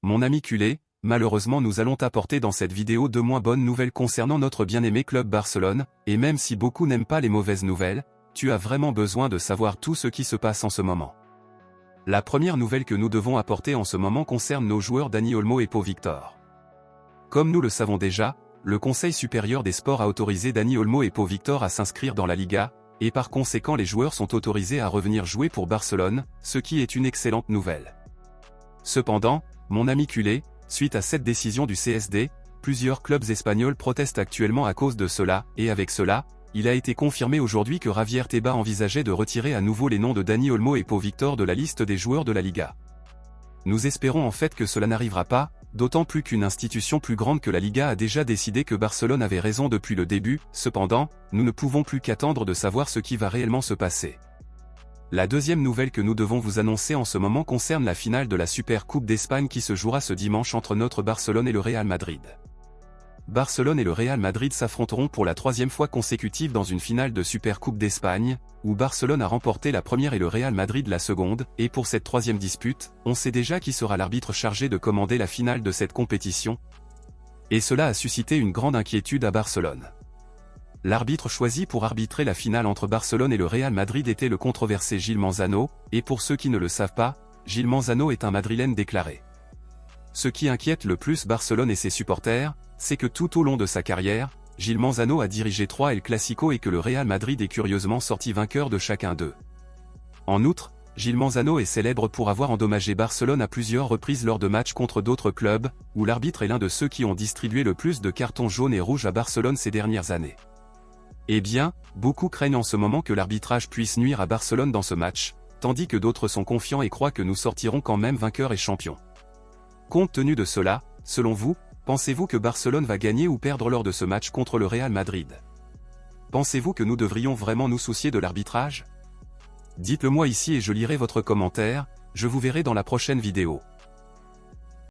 Mon ami culé, malheureusement nous allons t'apporter dans cette vidéo deux moins bonnes nouvelles concernant notre bien-aimé club Barcelone, et même si beaucoup n'aiment pas les mauvaises nouvelles, tu as vraiment besoin de savoir tout ce qui se passe en ce moment. La première nouvelle que nous devons apporter en ce moment concerne nos joueurs Dani Olmo et Pau Victor. Comme nous le savons déjà, le Conseil supérieur des sports a autorisé Dani Olmo et Pau Victor à s'inscrire dans la Liga, et par conséquent les joueurs sont autorisés à revenir jouer pour Barcelone, ce qui est une excellente nouvelle. Cependant, mon ami culé, suite à cette décision du CSD, plusieurs clubs espagnols protestent actuellement à cause de cela, et avec cela, il a été confirmé aujourd'hui que Javier Tebas envisageait de retirer à nouveau les noms de Dani Olmo et Pau Victor de la liste des joueurs de la Liga. Nous espérons en fait que cela n'arrivera pas, d'autant plus qu'une institution plus grande que la Liga a déjà décidé que Barcelone avait raison depuis le début. Cependant, nous ne pouvons plus qu'attendre de savoir ce qui va réellement se passer. La deuxième nouvelle que nous devons vous annoncer en ce moment concerne la finale de la Super Coupe d'Espagne qui se jouera ce dimanche entre notre Barcelone et le Real Madrid. Barcelone et le Real Madrid s'affronteront pour la troisième fois consécutive dans une finale de Super Coupe d'Espagne, où Barcelone a remporté la première et le Real Madrid la seconde, et pour cette troisième dispute, on sait déjà qui sera l'arbitre chargé de commander la finale de cette compétition. Et cela a suscité une grande inquiétude à Barcelone. L'arbitre choisi pour arbitrer la finale entre Barcelone et le Real Madrid était le controversé Gil Manzano, et pour ceux qui ne le savent pas, Gil Manzano est un madrilène déclaré. Ce qui inquiète le plus Barcelone et ses supporters, c'est que tout au long de sa carrière, Gil Manzano a dirigé 3 El Clasico et que le Real Madrid est curieusement sorti vainqueur de chacun d'eux. En outre, Gil Manzano est célèbre pour avoir endommagé Barcelone à plusieurs reprises lors de matchs contre d'autres clubs, où l'arbitre est l'un de ceux qui ont distribué le plus de cartons jaunes et rouges à Barcelone ces dernières années. Eh bien, beaucoup craignent en ce moment que l'arbitrage puisse nuire à Barcelone dans ce match, tandis que d'autres sont confiants et croient que nous sortirons quand même vainqueurs et champions. Compte tenu de cela, selon vous, pensez-vous que Barcelone va gagner ou perdre lors de ce match contre le Real Madrid? Pensez-vous que nous devrions vraiment nous soucier de l'arbitrage? Dites-le moi ici et je lirai votre commentaire, je vous verrai dans la prochaine vidéo.